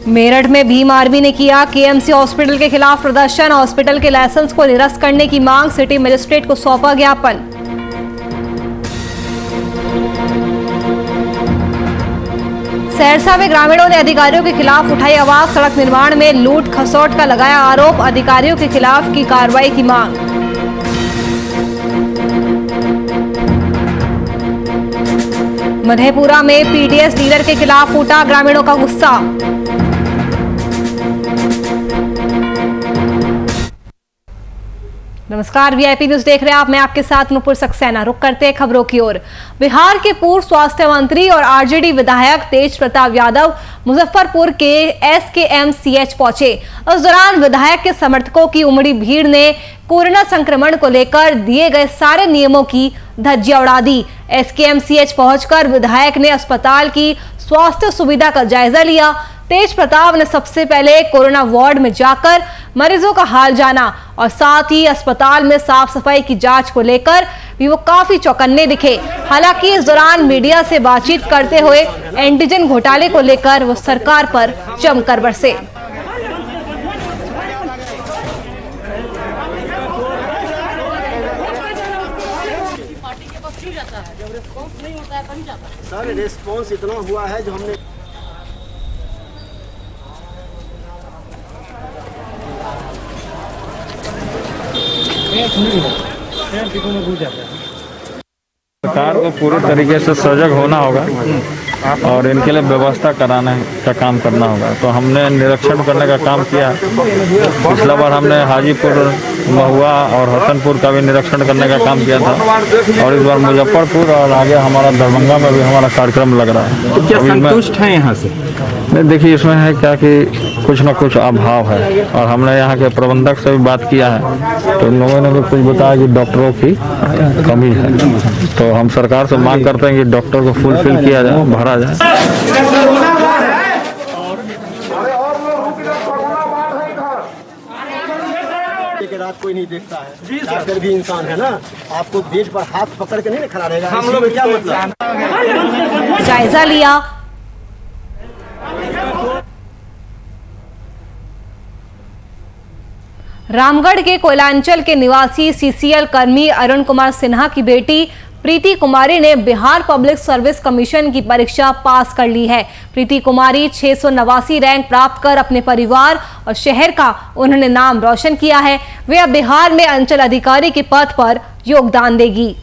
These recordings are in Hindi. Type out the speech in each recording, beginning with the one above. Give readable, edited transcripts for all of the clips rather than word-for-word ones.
मेरठ में भीम आर्मी ने किया केएमसी हॉस्पिटल के खिलाफ प्रदर्शन। हॉस्पिटल के लाइसेंस को निरस्त करने की मांग, सिटी मजिस्ट्रेट को सौंपा ज्ञापन। सहरसा में ग्रामीणों ने अधिकारियों के खिलाफ उठाई आवाज। सड़क निर्माण में लूट खसोट का लगाया आरोप, अधिकारियों के खिलाफ की कार्रवाई की मांग। मधेपुरा में पीडीएस डीलर के खिलाफ फूटा ग्रामीणों का गुस्सा। नमस्कार, वीआईपी न्यूज देख रहे हैं आप। मैं आपके साथ नूपुर सक्सेना। रुक करते हैं खबरों की ओर। बिहार के पूर्व स्वास्थ्य मंत्री और आरजेडी विधायक तेज प्रताप यादव मुजफ्फरपुर के एसकेएमसीएच पहुंचे। उस दौरान विधायक के समर्थकों की उमड़ी भीड़ ने कोरोना संक्रमण को लेकर दिए गए सारे नियमों की धज्जियां उड़ा दी। एसकेएमसीएच पहुंचकर विधायक ने अस्पताल की स्वास्थ्य सुविधा का जायजा लिया। तेज प्रताप ने सबसे पहले कोरोना वार्ड में जाकर मरीजों का हाल जाना और साथ ही अस्पताल में साफ सफाई की जांच को लेकर भी वो काफी चौकन्ने दिखे। हालांकि इस दौरान मीडिया से बातचीत करते हुए एंटीजन घोटाले को लेकर वो सरकार पर जमकर बरसे। सर, रिस्पॉन्स इतना हुआ है जो हमने सरकार को पूरी तरीके से सजग होना होगा और इनके लिए व्यवस्था कराने का काम करना होगा। तो हमने निरीक्षण करने का काम किया। पिछला बार हमने हाजीपुर, महुआ और हसनपुर का भी निरीक्षण करने का काम किया था और इस बार मुजफ्फरपुर और आगे हमारा दरभंगा में भी हमारा कार्यक्रम लग रहा है। तो क्या संतुष्ट है यहाँ से? नहीं, देखिए इसमें है क्या कि कुछ ना कुछ अभाव है और हमने यहाँ के प्रबंधक से भी बात किया है तो उन लोगों ने भी कुछ बताया कि डॉक्टरों की कमी है। तो हम सरकार से मांग करते हैं कि डॉक्टर को फुलफिल किया जाए, भरा जाए। रात कोई नहीं देखता है, डॉक्टर भी इंसान है ना। आपको बेड पर हाथ पकड़ के नहीं खड़ा रहेगा, हम लोग क्या मतलब। जायजा लिया। रामगढ़ के कोयलांचल के निवासी सीसीएल कर्मी अरुण कुमार सिन्हा की बेटी प्रीति कुमारी ने बिहार पब्लिक सर्विस कमीशन की परीक्षा पास कर ली है। प्रीति कुमारी 689 रैंक प्राप्त कर अपने परिवार और शहर का उन्होंने नाम रोशन किया है। वे अब बिहार में अंचल अधिकारी के पद पर योगदान देगी।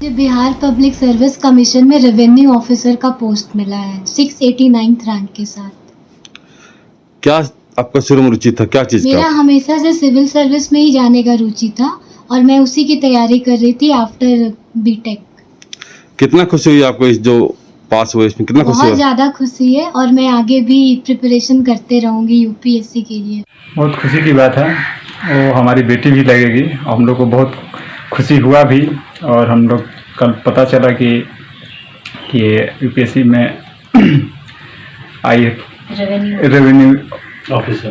बिहार पब्लिक सर्विस कमीशन में रेवेन्यू ऑफिसर का पोस्ट मिला है 689 रैंक के साथ। क्या आपका शुरू में रुचि था, क्या चीज का? मेरा हमेशा से सिविल सर्विस में ही जाने का रुचि था और मैं उसी की तैयारी कर रही थी आफ्टर बीटेक। कितना खुशी हुई आपको इस जो पास हुए, इसमें कितना खुशी? बहुत ज्यादा खुशी है और मैं आगे भी प्रिपरेशन करते रहूंगी यूपीएससी के लिए। बहुत खुशी की बात है, वो हमारी बेटी भी लगेगी। हम लोग को बहुत खुशी हुआ भी और हम लोग कल पता चला कि ये यूपीएससी में आई रेवेन्यू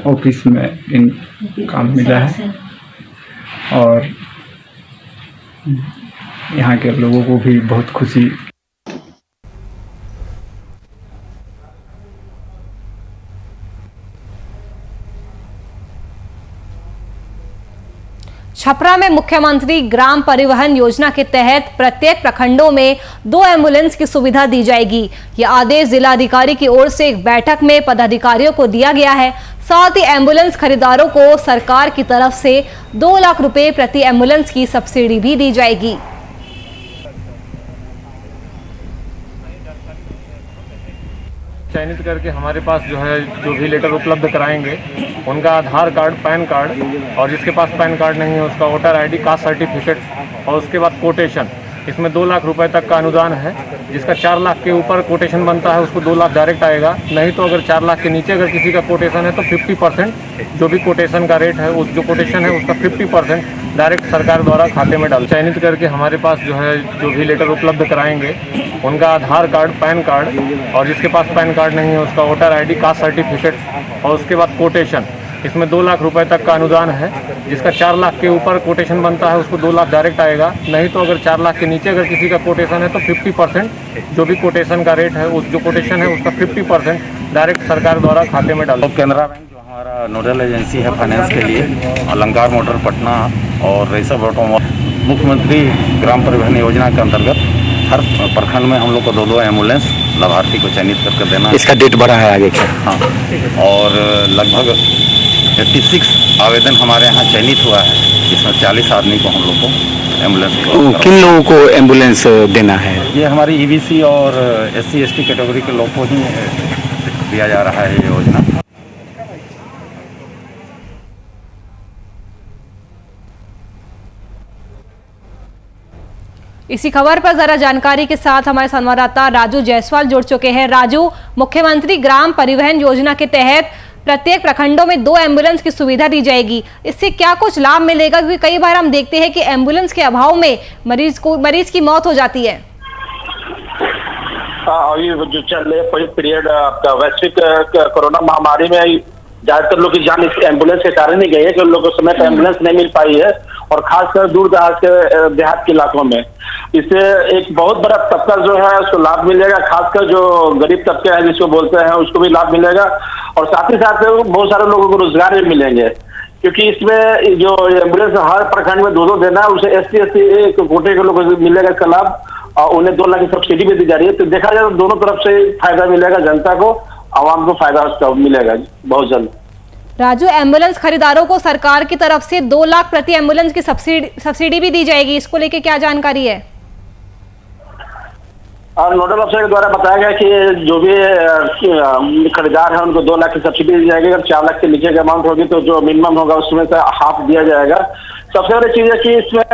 ऑफिस में इन काम मिला है और यहाँ के लोगों को भी बहुत खुशी। छपरा में मुख्यमंत्री ग्राम परिवहन योजना के तहत प्रत्येक प्रखंडों में 2 एम्बुलेंस की सुविधा दी जाएगी। यह आदेश जिलाधिकारी की ओर से एक बैठक में पदाधिकारियों को दिया गया है। साथ ही एम्बुलेंस खरीदारों को सरकार की तरफ से 2 लाख रुपए प्रति एम्बुलेंस की सब्सिडी भी दी जाएगी। चयनित करके हमारे पास जो भी लेटर उपलब्ध कराएंगे उनका आधार कार्ड, पैन कार्ड और जिसके पास पैन कार्ड नहीं है उसका वोटर आईडी, कास्ट सर्टिफिकेट और उसके बाद कोटेशन। इसमें 2 लाख रुपए तक का अनुदान है। जिसका 4 लाख के ऊपर कोटेशन बनता है उसको 2 लाख डायरेक्ट आएगा। नहीं तो अगर 4 लाख के नीचे अगर किसी का कोटेशन है तो 50% जो भी कोटेशन का रेट है, उस जो कोटेशन है उसका 50% डायरेक्ट सरकार द्वारा खाते में डाल चयनित करके हमारे पास जो भी लेटर उपलब्ध कराएंगे उनका आधार कार्ड, पैन कार्ड और जिसके पास पैन कार्ड नहीं है उसका वोटर आईडी, कास्ट सर्टिफिकेट और उसके बाद कोटेशन। इसमें 2 लाख रुपए तक का अनुदान है, जिसका 4 लाख के ऊपर कोटेशन बनता है उसको 2 लाख डायरेक्ट आएगा। नहीं तो अगर 4 लाख के नीचे अगर किसी का कोटेशन है तो 50% जो भी कोटेशन का रेट है, उस जो कोटेशन है उसका 50% डायरेक्ट सरकार द्वारा खाते में डाल। केनरा बैंक जो हमारा नोडल एजेंसी है फाइनेंस के लिए, अलंकार मोटर पटना और रेसब ऑटोमोबाइल, मुख्यमंत्री ग्राम परिवहन योजना के अंतर्गत हर प्रखंड में हम लोग को 2 एम्बुलेंस लाभार्थी को चयनित करके देना। इसका डेट बढ़ा है आगे क्या? हाँ, और लगभग 86 आवेदन हमारे यहाँ चयनित हुआ है, जिसमें 40 आदमी को हम लोग को एम्बुलेंस। किन लोगों को एम्बुलेंस देना है? ये हमारी ईबीसी और SC/ST कैटेगरी के लोग को ही दिया जा रहा है ये योजना। इसी खबर पर जरा जानकारी के साथ हमारे संवाददाता राजू जायसवाल जुड़ चुके हैं। राजू, मुख्यमंत्री ग्राम परिवहन योजना के तहत प्रत्येक प्रखंडों में 2 एम्बुलेंस की सुविधा दी जाएगी। इससे क्या कुछ लाभ मिलेगा? क्योंकि कई बार हम देखते हैं कि एम्बुलेंस के अभाव में मरीज की मौत हो जाती है। अभी जो चल रहे पीरियड आपका वैश्विक कोरोना महामारी में ज्यादातर लोग की जान इस एम्बुलेंस के कारण ही गई है, कि लोगों को समय पर एम्बुलेंस नहीं मिल पाई है, और खासकर दूर दराज के देहात के इलाकों में। इससे एक बहुत बड़ा तबका जो है उसको लाभ मिलेगा, खासकर जो गरीब तबके हैं जिसको बोलते हैं उसको भी लाभ मिलेगा, और साथ ही साथ बहुत सारे लोगों को रोजगार भी मिलेंगे, क्योंकि इसमें जो एम्बुलेंस हर प्रखंड में 2 देना है, उसे SC/ST कोटे के लोगों को मिलेगा इसका लाभ, और उन्हें 2 लाख की सब्सिडी भी दी जा रही है। तो देखा जाए तो दोनों तरफ से फायदा मिलेगा, जनता को, आवाम को फायदा उसका मिलेगा बहुत जल्द। राजू, एम्बुलेंस खरीदारों को सरकार की तरफ से 2 लाख प्रति एम्बुलेंस की सब्सिडी भी दी जाएगी, इसको लेके क्या जानकारी है? और नोडल अफसर के द्वारा बताया गया कि जो भी खरीदार है उनको 2 लाख की सब्सिडी दी जाएगी। अगर 4 लाख के नीचे की अमाउंट होगी तो जो मिनिमम होगा उसमें से हाफ दिया जाएगा। सबसे बड़ी चीज है कि इसमें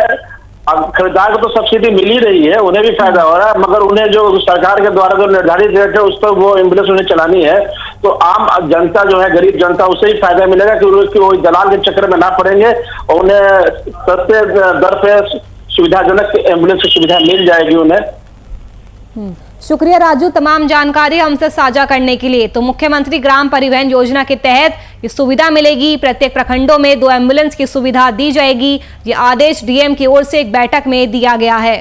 अब खरीदार को तो सब्सिडी मिल ही रही है, उन्हें भी फायदा हो रहा है, मगर उन्हें जो सरकार के द्वारा जो निर्धारित रेट है उस पर वो एम्बुलेंस उन्हें चलानी है, तो आम जनता जो है, गरीब जनता, उससे ही फायदा मिलेगा कि वो दलाल के चक्कर में ना पड़ेंगे, और उन्हें सस्ते दर पे सुविधाजनक एम्बुलेंस की सुविधा मिल जाएगी उन्हें। शुक्रिया राजू, तमाम जानकारी हमसे साझा करने के लिए। तो मुख्यमंत्री ग्राम परिवहन योजना के तहत ये सुविधा मिलेगी, प्रत्येक प्रखंडों में 2 एम्बुलेंस की सुविधा दी जाएगी। ये आदेश डीएम की ओर से एक बैठक में दिया गया है।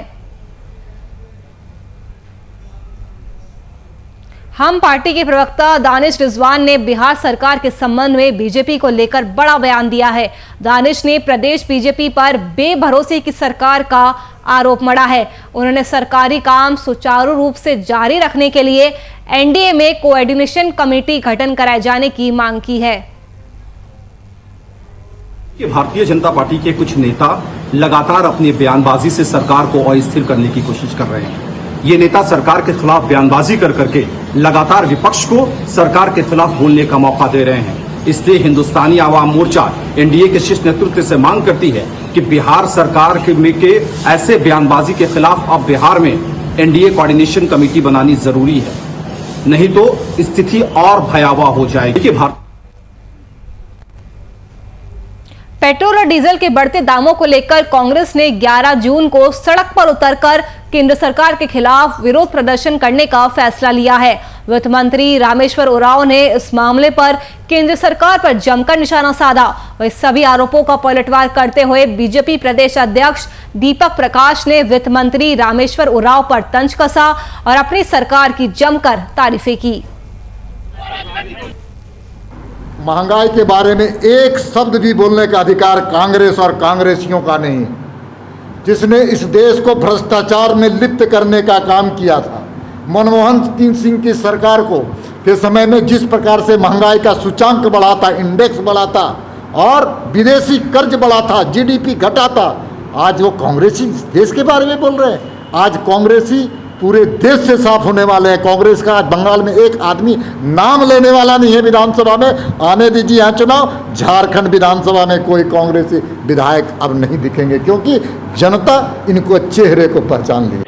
हम पार्टी के प्रवक्ता दानिश रिजवान ने बिहार सरकार के संबंध में बीजेपी को लेकर बड़ा बयान दिया है। दानिश ने प्रदेश बीजेपी पर बेभरोसे की सरकार का आरोप मढ़ा है। उन्होंने सरकारी काम सुचारू रूप से जारी रखने के लिए एनडीए में कोऑर्डिनेशन कमेटी गठन कराए जाने की मांग की है। भारतीय जनता पार्टी के कुछ नेता लगातार अपनी बयानबाजी से सरकार को अस्थिर करने की कोशिश कर रहे हैं। ये नेता सरकार के खिलाफ बयानबाजी कर करके लगातार विपक्ष को सरकार के खिलाफ बोलने का मौका दे रहे हैं। इसलिए हिंदुस्तानी आवाम मोर्चा एनडीए के शीर्ष नेतृत्व से मांग करती है कि बिहार सरकार के ऐसे बयानबाजी के खिलाफ अब बिहार में एनडीए कोऑर्डिनेशन कमेटी बनानी जरूरी है, नहीं तो स्थिति और भयावह हो जाएगी। पेट्रोल और डीजल के बढ़ते दामों को लेकर कांग्रेस ने 11 जून को सड़क पर उतरकर केंद्र सरकार के खिलाफ विरोध प्रदर्शन करने का फैसला लिया है। वित्त मंत्री रामेश्वर उरांव ने इस मामले पर केंद्र सरकार पर जमकर निशाना साधा। वही सभी आरोपों का पलटवार करते हुए बीजेपी प्रदेश अध्यक्ष दीपक प्रकाश ने वित्त मंत्री रामेश्वर उरांव पर तंज कसा और अपनी सरकार की जमकर तारीफें की। महंगाई के बारे में एक शब्द भी बोलने का अधिकार कांग्रेस और कांग्रेसियों का नहीं है। जिसने इस देश को भ्रष्टाचार में लिप्त करने का काम किया था, मनमोहन सिंह की सरकार को के समय में जिस प्रकार से महंगाई का सूचांक बढ़ा था, इंडेक्स बढ़ा था और विदेशी कर्ज बढ़ा था, जीडीपी घटा था, आज वो कांग्रेसी देश के बारे में बोल रहे हैं। आज कांग्रेसी पूरे देश से साफ होने वाले हैं। कांग्रेस का आज बंगाल में एक आदमी नाम लेने वाला नहीं है विधानसभा में। आने दीजिए यहाँ चुनाव, झारखंड विधानसभा में कोई कांग्रेसी विधायक अब नहीं दिखेंगे, क्योंकि जनता इनको चेहरे को पहचान ली।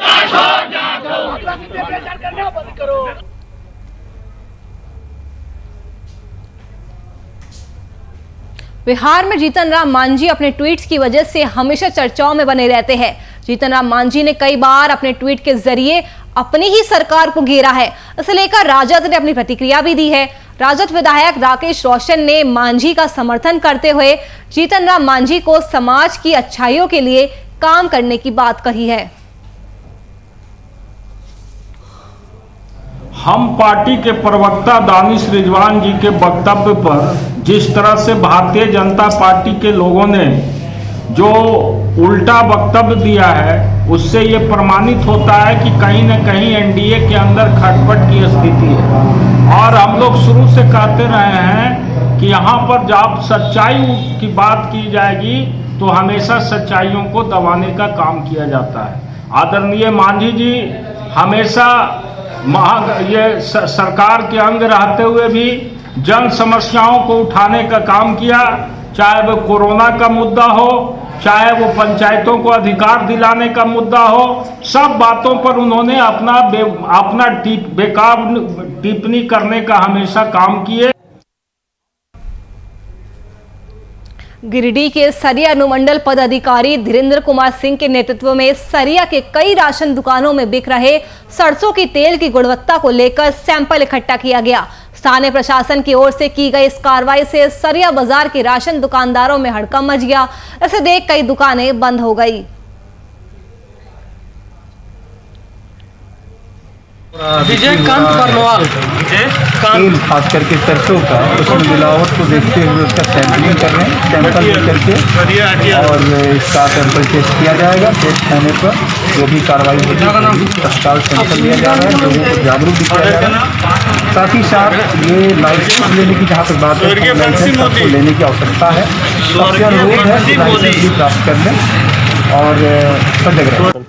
बिहार में जीतन राम मांझी अपने ट्वीट्स की वजह से हमेशा चर्चाओं में बने रहते हैं। जीतन राम मांझी ने कई बार अपने ट्वीट के जरिए अपनी ही सरकार को घेरा है। इसे लेकर राजद ने अपनी प्रतिक्रिया भी दी है। राजद विधायक राकेश रोशन ने मांझी का समर्थन करते हुए जीतन राम मांझी को समाज की अच्छाइयों के लिए काम करने की बात कही है। हम पार्टी के प्रवक्ता दानिश रिजवान जी के वक्तव्य पर जिस तरह से भारतीय जनता पार्टी के लोगों ने जो उल्टा वक्तव्य दिया है, उससे ये प्रमाणित होता है कि कहीं न कहीं एनडीए के अंदर खटपट की स्थिति है। और हम लोग शुरू से कहते रहे हैं कि यहाँ पर जब सच्चाई की बात की जाएगी तो हमेशा सच्चाइयों को दबाने का काम किया जाता है। आदरणीय मांझी जी हमेशा ये सरकार के अंग रहते हुए भी जन समस्याओं को उठाने का काम किया, चाहे वो कोरोना का मुद्दा हो, चाहे वो पंचायतों को अधिकार दिलाने का मुद्दा हो, सब बातों पर उन्होंने अपना बेकार टिप्पणी करने का हमेशा काम किए। गिरिडीह के सरिया अनुमंडल पदाधिकारी धीरेन्द्र कुमार सिंह के नेतृत्व में सरिया के कई राशन दुकानों में बिक रहे सरसों की तेल की गुणवत्ता को लेकर सैंपल इकट्ठा किया गया। स्थानीय प्रशासन की ओर से की गई इस कार्रवाई से सरिया बाजार के राशन दुकानदारों में हड़कंप मच गया। इसे देख कई दुकानें बंद हो गई। विजयकांत बरनवाल तेल खास करके सरसों का उसमें मिलावट को देखते हुए उसका सैंपलिंग कर रहे हैं। सैंपल करके और इसका सैंपल टेस्ट किया जाएगा। टेस्ट होने पर जो भी कार्रवाई होगी तत्काल सैंपल लिया जा रहा है। लोगों को जागरूक भी किया जा रहा है। साथ ही साथ ये लाइसेंस लेने की जहाँ तक बात है लाइसेंस सबको लेने की आवश्यकता है। सबसे अनुरोध है कि लाइसेंस भी प्राप्त कर लें और सजग रहें।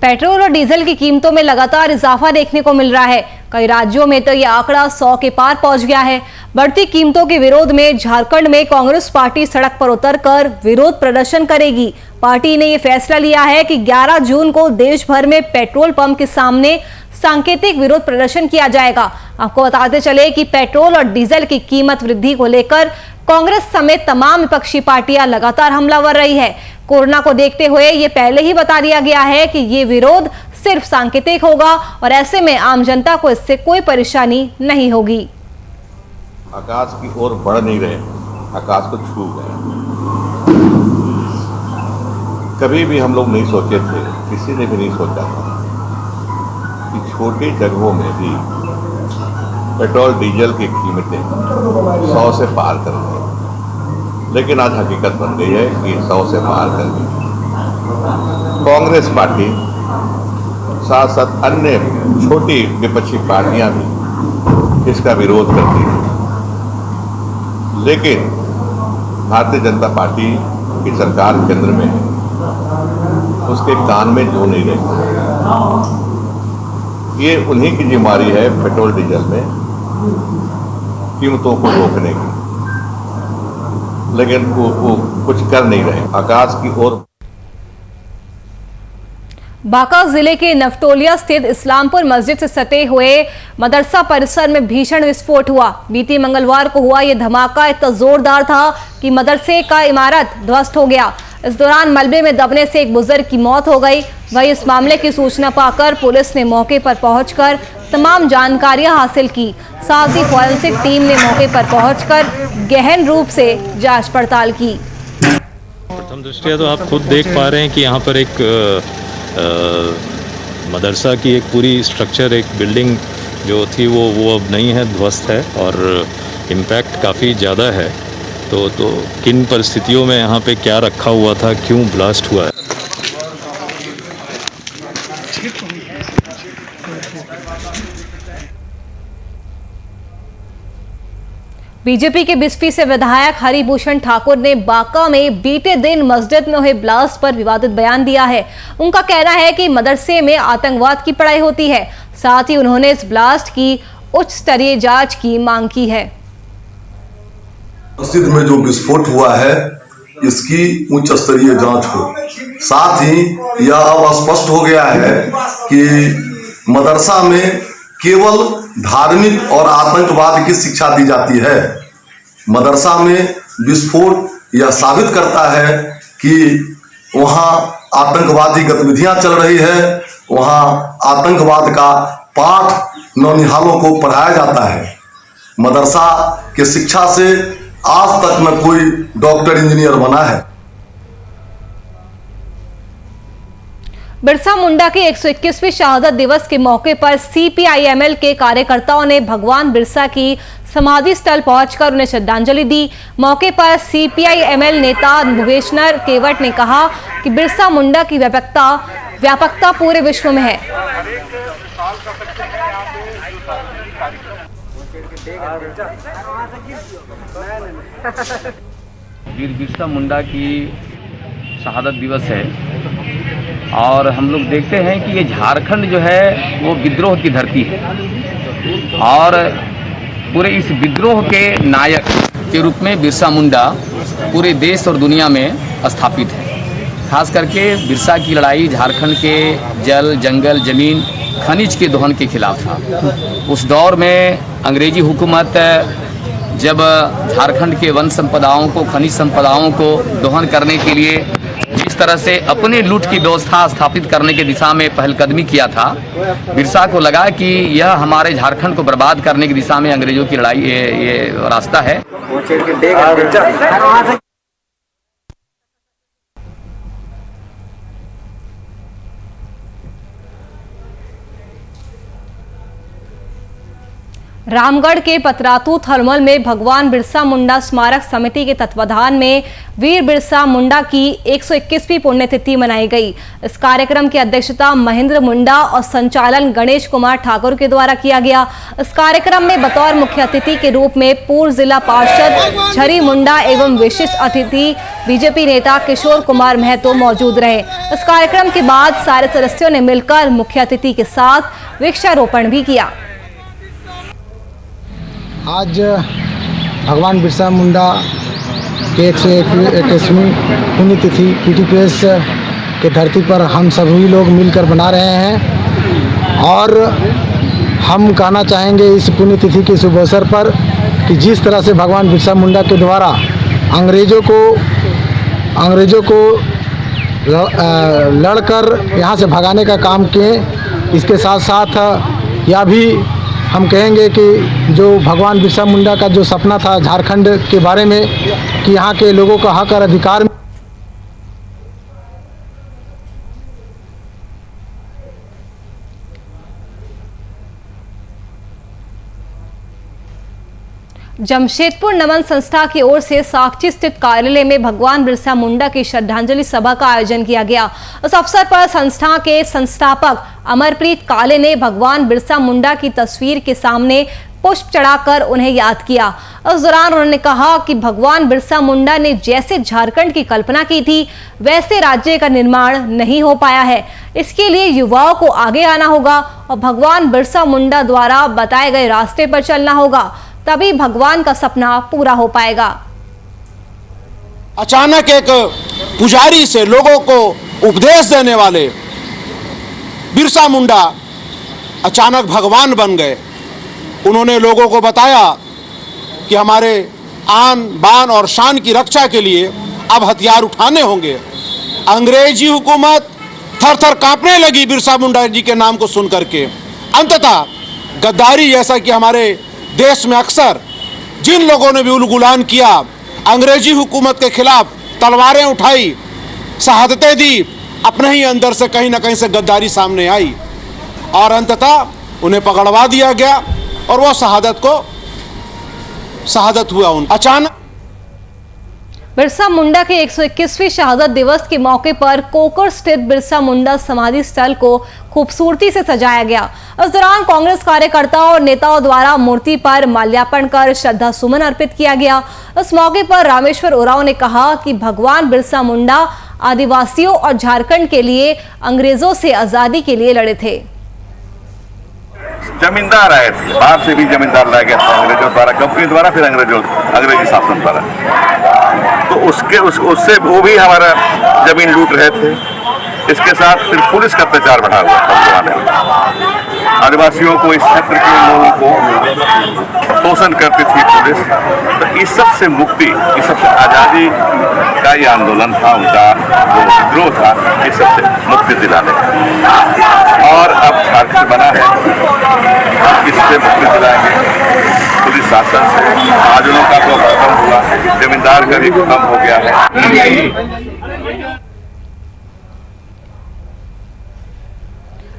पेट्रोल और डीजल की कीमतों में लगातार इजाफा देखने को मिल रहा है। कई राज्यों में तो यह आंकड़ा 100 के पार पहुंच गया है। बढ़ती कीमतों के विरोध में झारखंड में कांग्रेस पार्टी सड़क पर उतरकर विरोध प्रदर्शन करेगी। पार्टी ने यह फैसला लिया है कि 11 जून को देश भर में पेट्रोल पंप के सामने सांकेतिक विरोध प्रदर्शन किया जाएगा। आपको बताते चले कि पेट्रोल और डीजल की कीमत वृद्धि को लेकर कांग्रेस समेत तमाम विपक्षी पार्टियां लगातार हमलावर रही है। कोरोना को देखते हुए ये पहले ही बता दिया गया है कि ये विरोध सिर्फ सांकेतिक होगा और ऐसे में आम जनता को इससे कोई परेशानी नहीं होगी। आकाश की ओर बढ़ नहीं रहे, आकाश को छू गए। कभी भी हम लोग नहीं सोचे थे, किसी ने भी नहीं सोचा था कि छोटी जगहों में भी पेट्रोल डीजल की कीमतें 100 से पार कर गई। लेकिन आज हकीकत बन गई है कि 100 से पार कर गई। कांग्रेस पार्टी साथ साथ अन्य छोटी विपक्षी पार्टियां भी इसका विरोध करती हैं, लेकिन भारतीय जनता पार्टी की सरकार केंद्र में है, उसके कान में जो नहीं रही। ये उन्हीं की जिम्मेदारी है पेट्रोल डीजल में कीमतों को रोकने की, लेकिन वो कुछ कर नहीं रहे। आकाश की ओर। बांका जिले के नवटोलिया स्थित इस्लामपुर मस्जिद से सटे हुए मदरसा परिसर में भीषण विस्फोट हुआ। बीती मंगलवार को हुआ यह धमाका इतना जोरदार था कि मदरसे का इमारत ध्वस्त हो गया। इस दौरान मलबे में दबने से एक बुजुर्ग की मौत हो गई। वहीं इस मामले की सूचना पाकर पुलिस ने मौके पर पहुंचकर तमाम जानकारियां हासिल की। साथ ही फॉरेंसिक टीम ने मौके पर पहुंचकर गहन रूप से जांच पड़ताल की। प्रथम दृष्टया तो आप खुद देख पा रहे हैं कि यहाँ पर एक मदरसा की एक पूरी स्ट्रक्चर, एक बिल्डिंग जो थी वो अब नहीं है, ध्वस्त है और इम्पैक्ट काफ़ी ज़्यादा है। तो किन परिस्थितियों में यहाँ पे क्या रखा हुआ था, क्यों ब्लास्ट हुआ है। बीजेपी के बिस्फी से विधायक हरिभूषण ठाकुर ने बांका में बीते दिन मस्जिद में हुए ब्लास्ट पर विवादित बयान दिया है। उनका कहना है कि मदरसे में आतंकवाद की पढ़ाई होती है। साथ ही उन्होंने इस ब्लास्ट की उच्च स्तरीय जांच की मांग की है। मस्जिद में जो विस्फोट हुआ है इसकी उच्च स्तरीय जांच हो। साथ ही यह अब स्पष्ट हो गया है कि मदरसा में केवल धार्मिक और आतंकवाद की शिक्षा दी जाती है। मदरसा में विस्फोट यह साबित करता है कि वहाँ आतंकवादी गतिविधियां चल रही है, वहाँ आतंकवाद का पाठ नौनिहालों को पढ़ाया जाता है। मदरसा के शिक्षा से आज तक न कोई डॉक्टर इंजीनियर बना है। बिरसा मुंडा के 121वें शहादत दिवस के मौके पर CPIML के कार्यकर्ताओं ने भगवान बिरसा की समाधि स्थल पहुंचकर उन्हें श्रद्धांजलि दी। मौके पर CPIML नेता भुवेशनर केवट ने कहा कि बिरसा मुंडा की व्यापकता पूरे विश्व में है। वीर बिरसा मुंडा की शहादत दिवस है और हम लोग देखते हैं कि ये झारखंड जो है वो विद्रोह की धरती है और पूरे इस विद्रोह के नायक के रूप में बिरसा मुंडा पूरे देश और दुनिया में स्थापित है। खास करके बिरसा की लड़ाई झारखंड के जल, जंगल, जमीन, खनिज के दोहन के खिलाफ था। उस दौर में अंग्रेजी हुकूमत जब झारखंड के वन संपदाओं को, खनिज संपदाओं को दोहन करने के लिए जिस तरह से अपने लूट की व्यवस्था स्थापित करने की दिशा में पहलकदमी किया था, बिरसा को लगा कि यह हमारे झारखंड को बर्बाद करने की दिशा में अंग्रेजों की लड़ाई ये रास्ता है। रामगढ़ के पतरातू थर्मल में भगवान बिरसा मुंडा स्मारक समिति के तत्वाधान में वीर बिरसा मुंडा की 121वीं पुण्यतिथि मनाई गई। इस कार्यक्रम की अध्यक्षता महेंद्र मुंडा और संचालन गणेश कुमार ठाकुर के द्वारा किया गया। इस कार्यक्रम में बतौर मुख्य अतिथि के रूप में पूर्व जिला पार्षद झरी मुंडा एवं विशिष्ट अतिथि बीजेपी नेता किशोर कुमार महतो मौजूद रहे। इस कार्यक्रम के बाद सारे सदस्यों ने मिलकर मुख्य अतिथि के साथ वृक्षारोपण भी किया। आज भगवान बिरसा मुंडा के 121वीं पुण्यतिथि PTPS के धरती पर हम सभी लोग मिलकर बना रहे हैं और हम कहना चाहेंगे इस पुण्यतिथि के शुभ अवसर पर कि जिस तरह से भगवान बिरसा मुंडा के द्वारा अंग्रेज़ों को लड़कर यहाँ से भगाने का काम किए, इसके साथ साथ यह भी हम कहेंगे कि जो भगवान बिरसा मुंडा का जो सपना था झारखंड के बारे में कि यहाँ के लोगों का हक और अधिकार जमशेदपुर नमन संस्था की ओर से साकची स्थित कार्यालय में भगवान बिरसा मुंडा की श्रद्धांजलि सभा का आयोजन किया गया। इस अवसर पर संस्था के संस्थापक अमरप्रीत काले ने भगवान बिरसा मुंडा की तस्वीर के सामने पुष्प चढ़ाकर उन्हें याद किया। इस दौरान उन्होंने कहा कि भगवान बिरसा मुंडा ने जैसे झारखंड की कल्पना की थी वैसे राज्य का निर्माण नहीं हो पाया है। इसके लिए युवाओं को आगे आना होगा और भगवान बिरसा मुंडा द्वारा बताए गए रास्ते पर चलना होगा, तभी भगवान का सपना पूरा हो पाएगा। अचानक एक पुजारी से लोगों को उपदेश देने वाले बिरसा मुंडा अचानक भगवान बन गए। उन्होंने लोगों को बताया कि हमारे आन बान और शान की रक्षा के लिए अब हथियार उठाने होंगे। अंग्रेजी हुकूमत थर थर कांपने लगी बिरसा मुंडा जी के नाम को सुन करके। अंततः गद्दारी, जैसा कि हमारे देश में अक्सर जिन लोगों ने भी उलगुलान किया, अंग्रेजी हुकूमत के खिलाफ तलवारें उठाई, शहादतें दी, अपने ही अंदर से कहीं ना कहीं से गद्दारी सामने आई और अंततः उन्हें पकड़वा दिया गया और वो शहादत हुआ उन अचानक। बिरसा मुंडा के 121वीं शहादत दिवस के मौके पर कोकर स्थित बिरसा मुंडा समाधि स्थल को खूबसूरती से सजाया गया। इस दौरान कांग्रेस कार्यकर्ताओं और नेताओं द्वारा मूर्ति पर माल्यार्पण कर श्रद्धा सुमन अर्पित किया गया। इस मौके पर रामेश्वर उरांव ने कहा कि भगवान बिरसा मुंडा आदिवासियों और झारखंड के लिए अंग्रेजों से आजादी के लिए लड़े थे। जमींदार आए थे, बाहर से भी जमींदार लाया गया था अंग्रेजों द्वारा, कंपनी द्वारा, फिर अंग्रेजी शासन द्वारा। तो उससे वो भी हमारा जमीन लूट रहे थे। इसके साथ फिर पुलिस का अत्याचार बढ़ा हुआ था जमाने में। आदिवासियों को, इस क्षेत्र के लोगों को शोषण करती थी पुलिस। तो इस सब से मुक्ति, इस सब से आज़ादी का ये आंदोलन था, उनका जो विद्रोह था, इस सब से मुक्ति दिलाने का। और अब झारखंड बना है, इससे मुक्ति दिलाएंगे पुलिस शासन से। महाजनों का तो खत्म हुआ, जमींदार का भी खत्म हो गया है।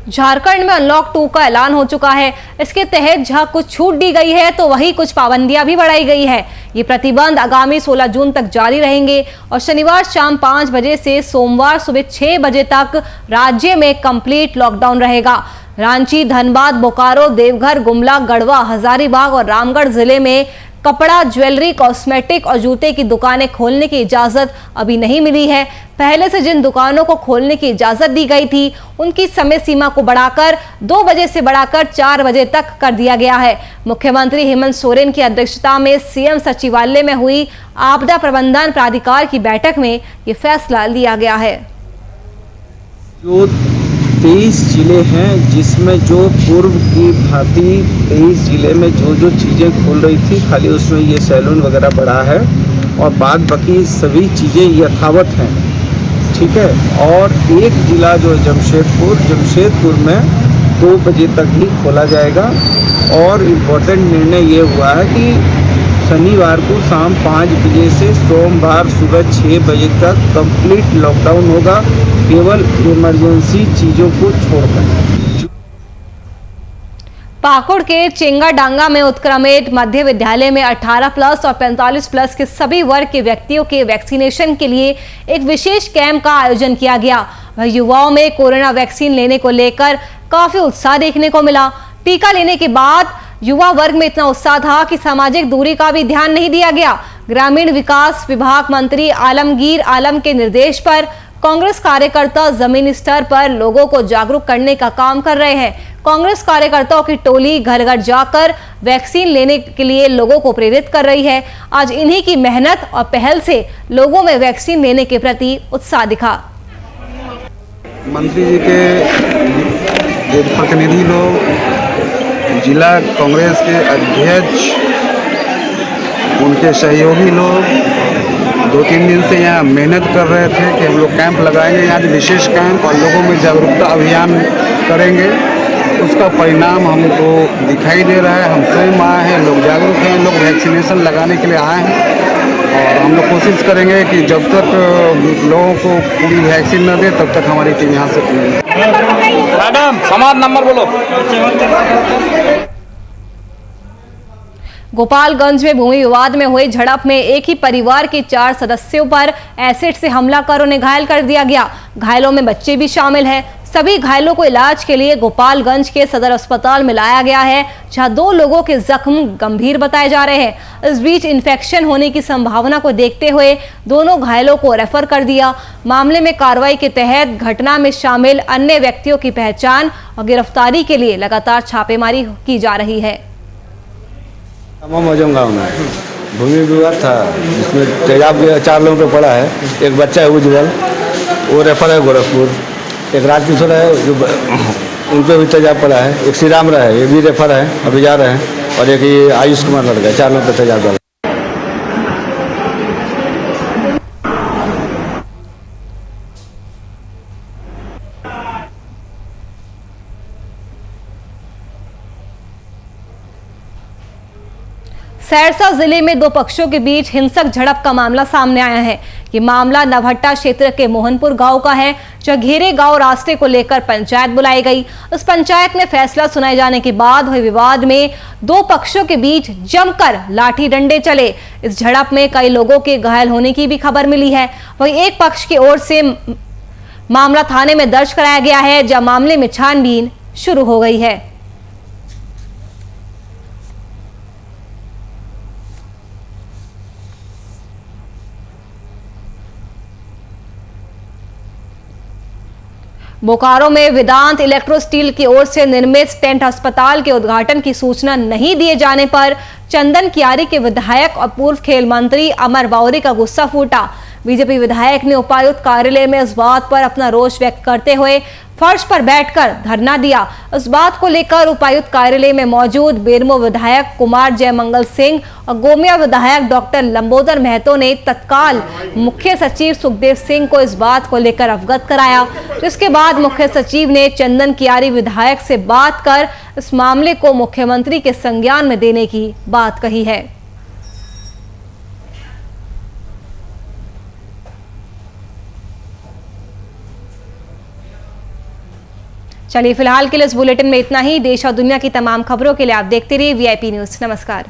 झारखंड में अनलॉक 2 का ऐलान हो चुका है। इसके तहत जहां कुछ छूट दी गई है तो वहीं कुछ पाबंदियां भी बढ़ाई गई है। ये प्रतिबंध आगामी 16 जून तक जारी रहेंगे और शनिवार शाम 5 बजे से सोमवार सुबह 6 बजे तक राज्य में कंप्लीट लॉकडाउन रहेगा। रांची, धनबाद, बोकारो, देवघर, गुमला, गढ़वा, हजारीबाग और रामगढ़ जिले में कपड़ा, ज्वेलरी, कॉस्मेटिक और जूते की दुकानें खोलने की इजाजत अभी नहीं मिली है। पहले से जिन दुकानों को खोलने की इजाजत दी गई थी उनकी समय सीमा को बढ़ाकर 2 बजे से बढ़ाकर 4 बजे तक कर दिया गया है। मुख्यमंत्री हेमंत सोरेन की अध्यक्षता में सीएम सचिवालय में हुई आपदा प्रबंधन प्राधिकार की बैठक में ये फैसला लिया गया है। जो 23 जिले हैं जिसमें जो पूर्व की भांति 23 जिले में जो चीज़ें खुल रही थी, खाली उसमें ये सैलून वगैरह बढ़ा है और बाद बाकी सभी चीज़ें यथावत हैं, ठीक है। और एक जिला जो जमशेदपुर में 2 बजे तक ही खोला जाएगा। और इम्पोर्टेंट निर्णय ये हुआ है कि शनिवार को शाम 5 बजे से सोमवार सुबह 6 बजे तक कंप्लीट लॉकडाउन होगा, केवल इमरजेंसी चीज़ों को छोड़कर। पाकुड़ के चेंगाडांगा में उत्क्रमित मध्य विद्यालय में 18+ और 45+ के सभी वर्ग के व्यक्तियों के वैक्सीनेशन के लिए एक विशेष कैंप का आयोजन किया गया। युवाओं में कोरोना वैक्सीन लेने को लेकर काफी उत्साह देखने को मिला। टीका लेने के बाद युवा वर्ग में इतना उत्साह था कि सामाजिक दूरी का भी ध्यान नहीं दिया गया। ग्रामीण विकास विभाग मंत्री आलमगीर आलम के निर्देश पर कांग्रेस कार्यकर्ता जमीनी स्तर पर लोगों को जागरूक करने का काम कर रहे हैं। कांग्रेस कार्यकर्ताओं की टोली घर घर जाकर वैक्सीन लेने के लिए लोगों को प्रेरित कर रही है। आज इन्हीं की मेहनत और पहल से लोगों में वैक्सीन लेने के प्रति उत्साह दिखा। मंत्री जी के जो प्रतिनिधि लोग, जिला कांग्रेस के अध्यक्ष, उनके सहयोगी लोग 2-3 दिन से यहाँ मेहनत कर रहे थे कि हम लोग कैंप लगाएंगे, आज विशेष कैंप और लोगों में जागरूकता अभियान करेंगे। उसका परिणाम हमको दिखाई दे रहा है। हम स्वयं आए हैं, लोग जागरूक हैं, लोग वैक्सीनेशन लगाने के लिए आए हैं और हम लोग कोशिश करेंगे कि जब तक लोगों को पूरी वैक्सीन न दे तब तक हमारी टीम यहाँ से मैडम समाज नंबर बोलो। गोपालगंज में भूमि विवाद में हुई झड़प में एक ही परिवार के 4 सदस्यों पर एसिड से हमला कर उन्हें घायल कर दिया गया। घायलों में बच्चे भी शामिल हैं। सभी घायलों को इलाज के लिए गोपालगंज के सदर अस्पताल में लाया गया है, जहां 2 लोगों के जख्म गंभीर बताए जा रहे हैं। इस बीच इन्फेक्शन होने की संभावना को देखते हुए दोनों घायलों को रेफर कर दिया। मामले में कार्रवाई के तहत घटना में शामिल अन्य व्यक्तियों की पहचान और गिरफ्तारी के लिए लगातार छापेमारी की जा रही है। मजम गाँव में भूमि विवाद था, जिसमें तेजाब 4 लोगों पे पड़ा है। एक बच्चा है उज्जवल, वो रेफर है गोरखपुर। एक राजकिशोर है जो उन पर भी तेजाब पड़ा है। एक श्री राम है, ये भी रेफर है, अभी जा रहे हैं। और एक ये आयुष कुमार लड़का है, 4 लोगों पे तेजाब डाला। सहरसा जिले में 2 पक्षों के बीच हिंसक झड़प का मामला सामने आया है। ये मामला नवहट्टा क्षेत्र के मोहनपुर गांव का है, जहां घेरे गांव रास्ते को लेकर पंचायत बुलाई गई। उस पंचायत में फैसला सुनाए जाने के बाद हुए विवाद में 2 पक्षों के बीच जमकर लाठी डंडे चले। इस झड़प में कई लोगों के घायल होने की भी खबर मिली है। वहीं एक पक्ष की ओर से मामला थाने में दर्ज कराया गया है, जहां मामले में छानबीन शुरू हो गई है। बोकारो में वेदांत इलेक्ट्रो स्टील की ओर से निर्मित टेंट अस्पताल के उद्घाटन की सूचना नहीं दिए जाने पर चंदन कियारी के विधायक और पूर्व खेल मंत्री अमर बावरी का गुस्सा फूटा। बीजेपी विधायक ने उपायुक्त कार्यालय में इस बात पर अपना रोष व्यक्त करते हुए फर्श पर बैठकर धरना दिया। इस बात को लेकर उपायुक्त कार्यालय में मौजूद बेरमो विधायक कुमार जयमंगल सिंह और गोमिया विधायक डॉक्टर लंबोदर महतो ने तत्काल मुख्य सचिव सुखदेव सिंह को इस बात को लेकर अवगत कराया, जिसके बाद मुख्य सचिव ने चंदन कियारी विधायक से बात कर इस मामले को मुख्यमंत्री के संज्ञान में देने की बात कही है। चलिए फिलहाल के लिए इस बुलेटिन में इतना ही। देश और दुनिया की तमाम खबरों के लिए आप देखते रहिए VIP न्यूज़। नमस्कार।